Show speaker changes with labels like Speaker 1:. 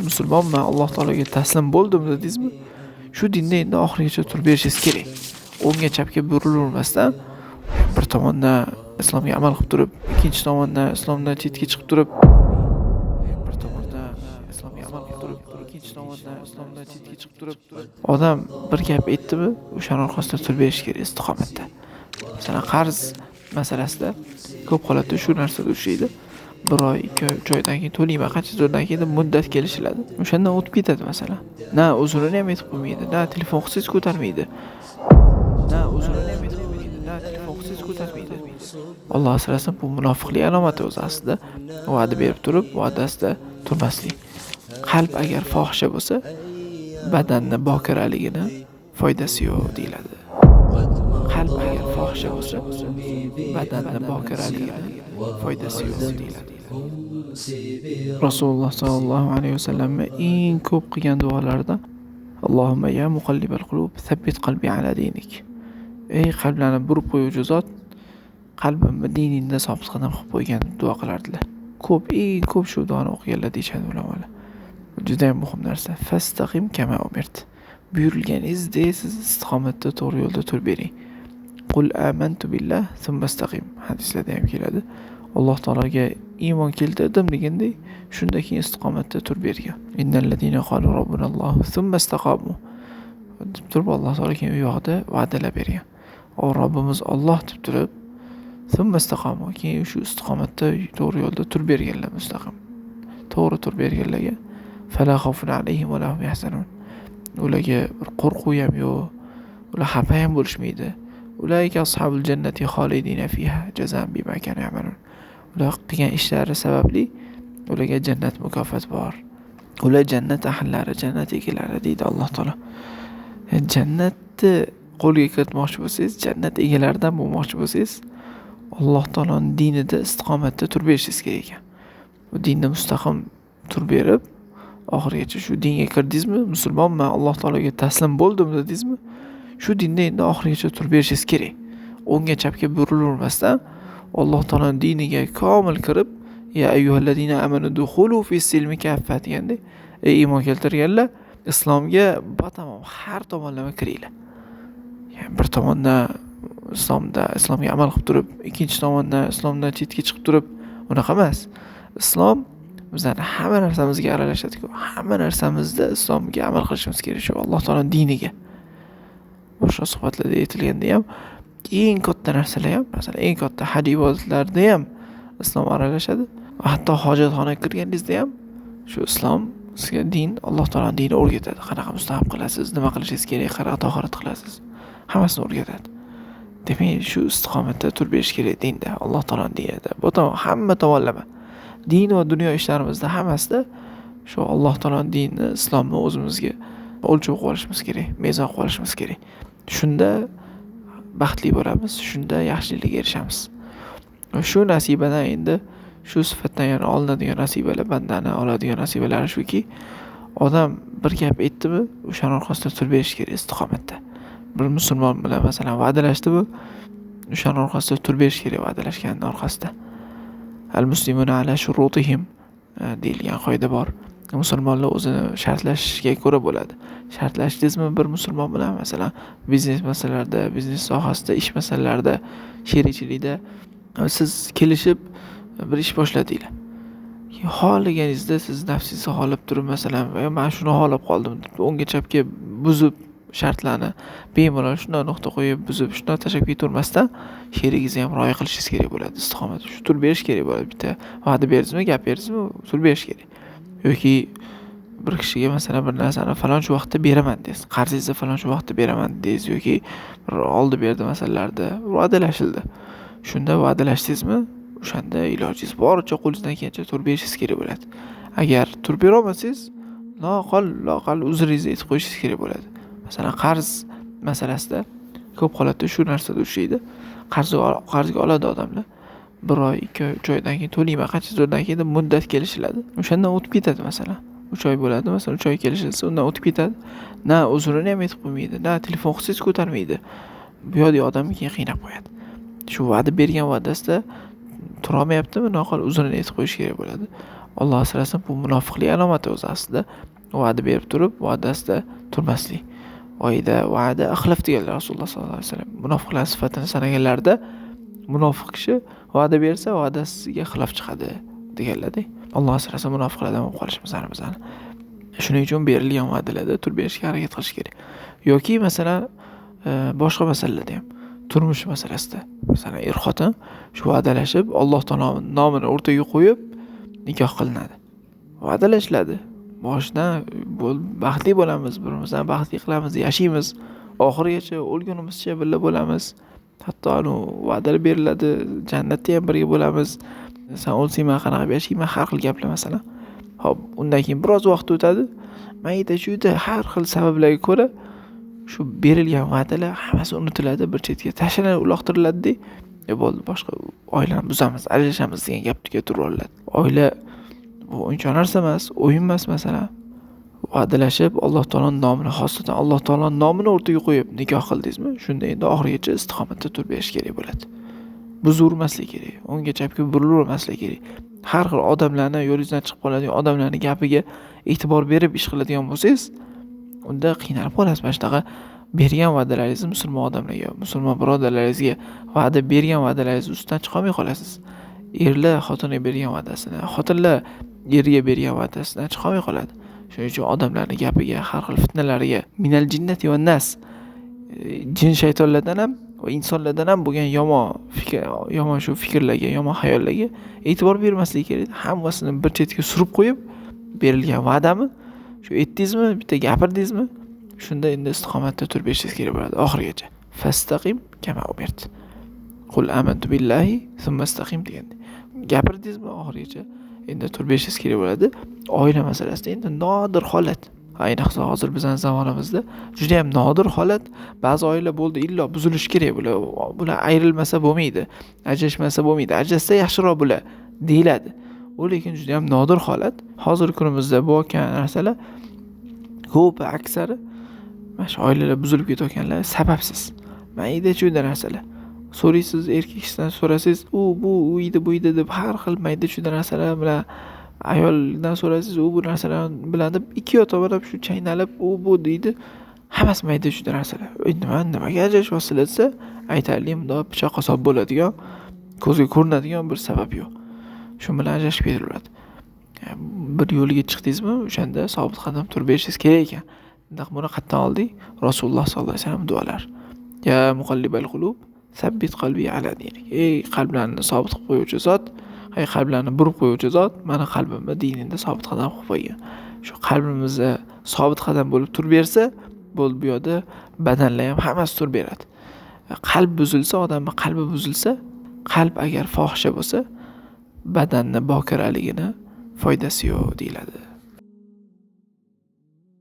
Speaker 1: musulmonman, Alloh taologa taslim bo'ldim dedingizmi? Shu dinda endi oxirigacha turib berishingiz kerak. O'ngga chapga burilavermasdan bir tomondan islomga amal qilib turib, ikkinchi tomondan islomdan chetga chiqib turib, bir tomondan islomga amal qilib turib, ikkinchi tomondan islomdan chetga chiqib turib, odam bir gap aytdimi, o'shaning orqasida turib berish kerak istiqomatda. Masalan, qarz masalasida ko'p holatda shu narsada ushlaydi. 1 oy, 2 oy, 3 oydan keyin to'layman, qancha turdan keyin muddat kelishiladi. O'shandan o'tib ketadi masalan. Na uzrini ham aytib qo'ymaydi, na telefon qilsangiz ko'tarmaydi. Na uzrini ham aytib qo'ymaydi, na telefon qilsangiz ko'tarmaydi. Alloh asrasin, bu munofiqlik alomati o'zi aslida. Va'da berib turib, va'dasida turmaslik. Qalb agar fohisha bo'lsa, badanni bokiraligini foydasi yo'q deyiladi. Qalb agar fohisha bo'lsa, badanni bokiraligini foydasi yo'q deyiladi. Rasululloh sallallohu alayhi vasallam eng ko'p qilgan duolardan Allohumma ya muqallibal qulub, thabbit qalbi ala dinik. Ey qalblarni burib qo'yuvchi zot, qalbimni diningda sobit qadam qilib qo'ygan duo qilardilar. Eng ko'p shu duoni o'qiganlar deyishadi ulamolar. Juda ham muhim narsa. Fastaqim kama umirt. Buyurilganingizdek siz istiqomatda to'g'ri yo'lda turib bering. Qul amantu billah thumma istaqim. Hadislarda ham keladi. Alloh taologa iymon keltirdim degandek, shundan keyin istiqomatda turib bergan. Innal ladina qalu robbunalloh thumma istaqamu. Deb turib Alloh taolo keyin u yoqda va'dalar bergan. O Robbimiz Alloh deb turib, thumma istaqamu, keyin shu istiqomatda to'g'ri yo'lda turib berganlar mustaqim. To'g'ri turib berganlarga fala xawfun alayhim va lahum yahzanun. Ularga bir qo'rquv ham yo'q. Ular xafa ham bo'lishmaydi. Ulayka ashabul jannati xolidina fiha jazaan bima kanu ya'malun. Ular qilgan ishlari sababli ularga jannat mukofoti bor. Ular jannat ahllari, jannat egalari deydi Alloh taolo. Jannatni qo'lga kiritmoqchi bo'lsangiz, jannat egalaridan bo'lmoqchi bo'lsangiz, Alloh taoloning dinida istiqomatda turib berishingiz kerak ekan. Bu dinda mustaqim turib berib, oxirigacha shu dinga kirdingizmi, musulmonman, Alloh taologa taslim bo'ldim dedingizmi? Shu dinda endi oxirigacha turib berishingiz kerak. O'ngga chapga burilavermasdan Alloh taoloning diniga komil kirib, ya ayyuhallazina amanu dukhulu fis-silmi kaffa deganda, ey iymon keltirganlar, islomga batamom har tomonlama kiringlar. Ya'ni bir tomondan islomga amal qilib turib, ikkinchi tomondan islomdan chetga chiqib turib, unaqa emas. Islom bizlarning hamma narsamizga aralashadi-ku. Hamma narsamizda islomga amal qilishimiz kerak, shu Alloh taoloning diniga. Boshqa suhbatlarda aytilganda ham eng katta narsalar ham, masalan, eng katta haj ibodatlarida ham islom aralashadi. Hatto hojatxonaga kirganingizda ham shu islom sizga din, Alloh taoloning dinini o'rgatadi. Qanaqa mustahab qilasiz, nima qilishingiz kerak, qanaqa tahorat qilasiz, hammasini o'rgatadi. Demak, shu istiqomatda turib berish kerak dinda, Alloh taoloning dinida. Bu hamma tomonlama din va dunyo ishlarimizda hammasida shu Alloh taoloning dinini, islomni o'zimizga o'lchov qilib olishimiz kerak, mezon qilib olishimiz kerak. Shunda baxtli bo'lamiz, shunda yaxshilikka erishamiz. Shu nasibadan endi shu sifatdan yana olinadigan nasibalar, bandani oladigan nasibalari shuki, odam bir gap aytdimi, o'shaning orqasida turib berish kerak istiqomatda. Bir musulmon bilan masalan va'dalashdimi, o'shaning orqasida turib berish kerak va'dalashganning orqasida. Al-muslimuna ala shurutihim deyilgan qoida bor. Musulmonlar o'zini shartlashga ko'ra bo'ladi. Shartlashdingizmi bir musulmon bilan, masalan, biznes masalalarida, biznes sohasida, ish masalalarida, sherikchilikda siz kelishib bir ish boshladinglar. Xohlaganingizda siz nafsingizni xohlab turib, masalan, men shuni xohlab qoldim deb o'ngga chapga buzib shartlarni bemalol shunday nuqta qo'yib buzib shunday tashlab ketavermasdan sherigingizni ham rioya qilishingiz kerak bo'ladi. Istiqomat shu turib berish kerak bo'ladi. Bitta va'da berdingizmi, gap berdingizmi, turib berish kerak. Yoki bir kishiga masalan bir narsani falonchi vaqtda beraman deysiz, qarzingizni falonchi vaqtda beraman deysiz yoki bir oldi berdi masalalarda va'dalashildi. Shunda va'dalashdingizmi, o'shanda ilojingiz boricha qo'lingizdan kelgancha turib berishingiz kerak bo'ladi. Agar turib bera olmasangiz, loqal uzringizni aytib qo'yishingiz kerak bo'ladi. Masalan, qarz masalasida ko'p holatda shu narsada ushlaydi. Qarzga oladi odamlar. 1 oy, 2 oy, 3 oydan keyin to'layman, qancha turdan keyin muddat kelishiladi. O'shandan o'tib ketadi masalan. 3 oy bo'ladi, masalan 3 oy kelishilsa, undan o'tib ketadi. Na uzrini ham aytib qo'ymaydi, na telefon qilsangiz ko'tarmaydi. Bu yoqdagi odamni keyin qiynab qo'yadi. Shu va'da bergan va'dasida tura olmayaptimi, noqol uzrini aytib qo'yish kerak bo'ladi. Alloh asrasin, bu munofiqlik alomati o'zi aslida. Va'da berib turib, va'dasida turmaslik. Oyda va'da axlaf deganlar Rasululloh sollallohu alayhi vasallam. Munofiqlar sifatini sanaganlarda munofiq kishi va'da bersa, va'dasiga xilaf chiqadi deganlar-da. Alloh asrasin, munofiqlardan bo'lib qolishimiz bizani. Shuning uchun berilgan va'dalarda turib berishga harakat qilish kerak. Yoki masalan, boshqa masalalarda ham, turmush masalasida, masalan, er-xotin shu va'dalashib, Alloh taoloning nomini o'rtaga qo'yib nikoh qilinadi. Va'dalashiladi. Boshidan baxtli bo'lamiz, birimizdan baxtli qilamiz, yashaymiz, oxirigacha o'lgunimizcha birga bo'lamiz. Hatto va'dalar beriladi, jannatda ham birga bo'lamiz. Sen o'lsang men qanaqa yashayman, har xil gaplar masalan. Hop, undan keyin biroz vaqt o'tadi. Mayda-chuyda har xil sabablarga ko'ra shu berilgan va'dalar hammasi unutiladi, bir chetga tashlanib uloqtiriladi. Bo'ldi, boshqa oilani buzamiz, ajrashamiz degan gapga turib oladi. Oila bu o'yinchoq narsa emas, o'yin emas masalan. Va'dalashib, Alloh taoloning nomini, xosatan Alloh taoloning nomini o'rtaga qo'yib nikoh qildingizmi? Shunda endi oxirigacha istiqomatda turib berish kerak bo'ladi. Buzurmaslik kerak, o'ngga chapga burilmaslik kerak. Har xil odamlarni yo'lingizdan chiqib qoladigan odamlarning gapiga e'tibor berib ish qiladigan bo'lsangiz, unda qiynalib qolasiz. Mana shunaqa bergan va'dalaringizni musulmon odamlarga, musulmon birodarlaringizga va'da bergan va'dalaringizni ustidan chiqa olmay qolasiz. Erlar xotiniga bergan va'dasini, xotinlar eriga bergan va'dasidan chiqa olmay qoladi. Shuning uchun odamlarning gapiga, har xil fitnalarga, minal jinnati va nas, jin shaytonlardan ham va insonlardan ham bo'lgan yomon shu fikrlarga, yomon xayollarga e'tibor bermaslik kerak. Hammasini bir chetga surib qo'yib, berilgan va'dami, shu aytdingizmi, bitta gapirdingizmi, shunda endi istiqomatda turib berishingiz kerak bo'ladi oxirigacha. Fastaqim kama umirt. Qul amantu billahi thumma istaqim deganda. Gapirdingizmi oxirigacha endi turib berishingiz kerak bo'ladi. Oila masalasida endi nodir holat. Ayniqsa hozir bizning zamonimizda juda ham nodir holat. Ba'zi oila bo'ldi, illo buzilish kerak bular ayrilmasa bo'lmaydi, ajrashmasa bo'lmaydi, ajrashsa yaxshiroq bular deyiladi. U lekin juda ham nodir holat. Hozirgi kunimizda bo'lgan narsalar ko'pi aksari mana shu oilalar buzilib ketayotganlar sababsiz. Mayda-chuyda narsalar. So'raysiz, erkak kishidan so'rasangiz, bu uyda deb har xil mayda-chuyda narsalar bilan, ayoldan so'rasangiz, bu narsalar bilan deb ikki yoq tomonlab shu chaynalib, bu deydi. Hammasi mayda-chuyda narsalar. Nimaga ajrashyapsizlar desa, aytaylik, bunda pichoqqa solib bo'ladigan, ko'zga ko'rinadigan bir sabab yo'q. Shu bilan ajrashib ketaveradi. Bir yo'liga chiqdingizmi, o'shanda sobit qadam turib berishingiz kerak ekan. Buni qayerdan oldik? Rasululloh sollallohu alayhi vasallam duolar. Ya muqallibal qulub, sabbit qalbi ala dinik. Ey qalblarni sobit qilib qo'yuvchi zot, ey qalblarni burib qo'yuvchi zot, meni qalbimni diningda sobit qadam qilib qo'ygan. Shu qalbimizda sobit qadam bo'lib turib bersa, bo'ldi, bu yoqda badanlar ham hammasi turib beradi. Qalb buzilsa, odamning qalbi buzilsa, qalb agar fohisha bo'lsa, badanning bokiraligini foydasi yo'q deyiladi.